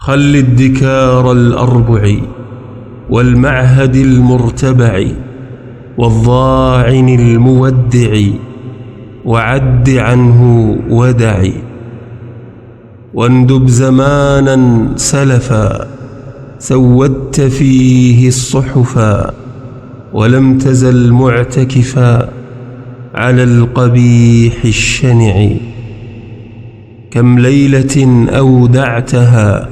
خل الدكار الأربع والمعهد المرتبع والضاعن المودع وعد عنه ودع، واندب زمانا سلفا سودت فيه الصحفا ولم تزل معتكفا على القبيح الشنع. كم ليلة أودعتها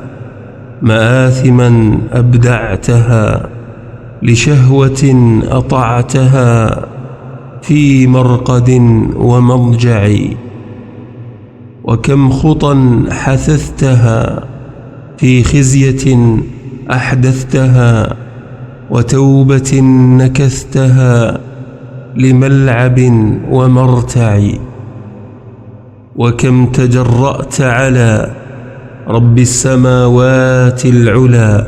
مآثما أبدعتها لشهوة أطعتها في مرقد ومضجع، وكم خطى حثثتها في خزية أحدثتها وتوبة نكثتها لملعب ومرتع، وكم تجرأت على رب السماوات العلا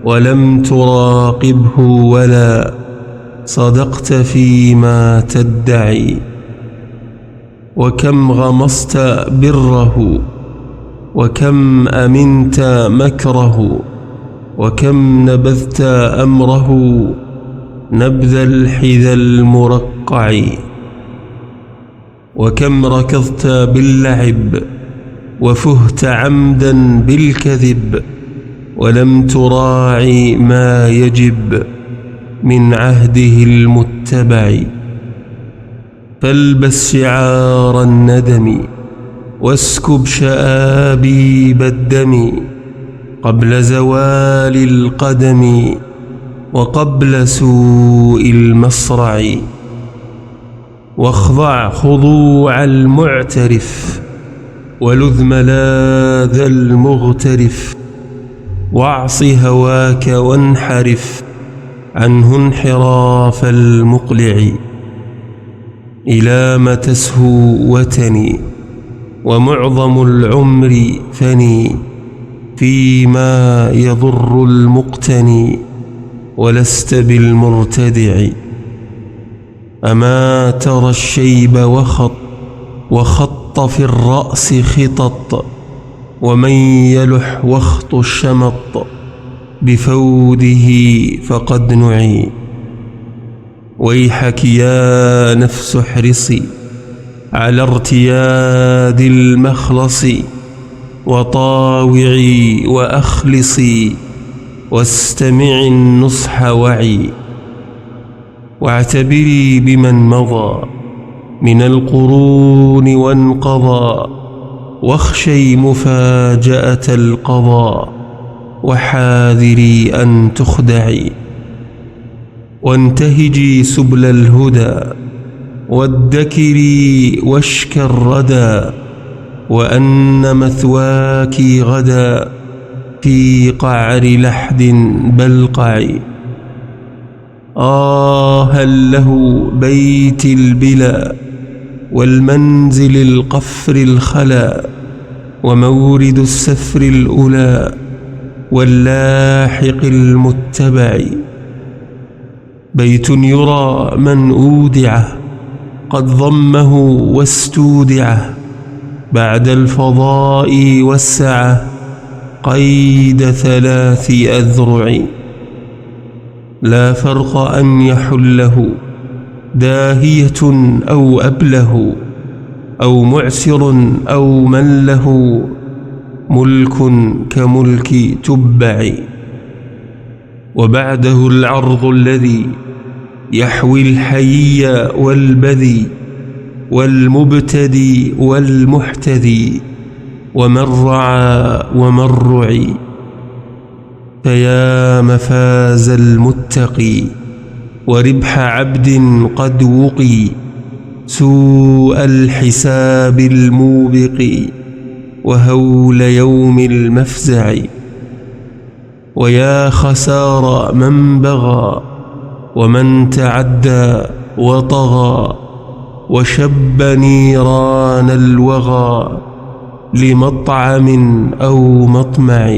ولم تراقبه ولا صدقت فيما تدعي، وكم غمصت بره وكم أمنت مكره وكم نبذت أمره نبذ الحذى المرقع، وكم ركضت باللعب وفهت عمدا بالكذب ولم تراعي ما يجب من عهده المتبع. فالبس شعار الندم واسكب شآبيب الدم قبل زوال القدم وقبل سوء المصرع، واخضع خضوع المعترف ولذ ملاذ المغترف، واعص هواك وانحرف عنه انحراف المقلع. إلى ما تسهو وتني ومعظم العمر فني فيما يضر المقتني ولست بالمرتدع. أما ترى الشيب وخط في الرأس خطط ومن يلح واخط الشمط بفوده فقد نعي. ويحك يا نفس احرصي على ارتياد المخلص وطاوعي وأخلصي واستمعي النصح وعي، واعتبري بمن مضى من القرون وانقضى واخشي مفاجأة القضاء وحاذري أن تخدعي، وانتهجي سبل الهدى وادكري واشك الردى وأن مثواك غدا في قعر لحد بلقع. هل له بيت البلا والمنزل القفر الخلا ومورد السفر الأولى واللاحق المتبع. بيت يرى من أودعه قد ضمه واستودعه بعد الفضاء والسعة قيد 3 أذرع. لا فرق أن يحله داهية أو أبله أو معسر أو من له ملك كملك تبع. وبعده العرض الذي يحوي الحيي والبذي والمبتدي والمحتدي ومن رعى ومن رعي. فيا مفاز المتقي وربح عبد قد وقي سوء الحساب الموبق وهول يوم المفزع. ويا خسار من بغى ومن تعدى وطغى وشب نيران الوغى لمطعم أو مطمع.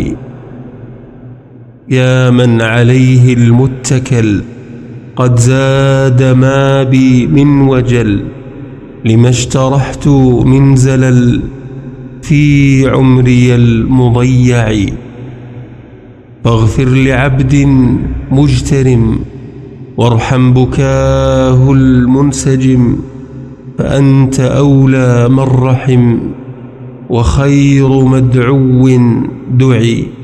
يا من عليه المتكل قد زاد ما بي من وجل لما اجترحت من زلل في عمري المضيع. فاغفر لعبد مجترم وارحم بكاه المنسجم، فأنت أولى من رحم وخير مدعو دعي.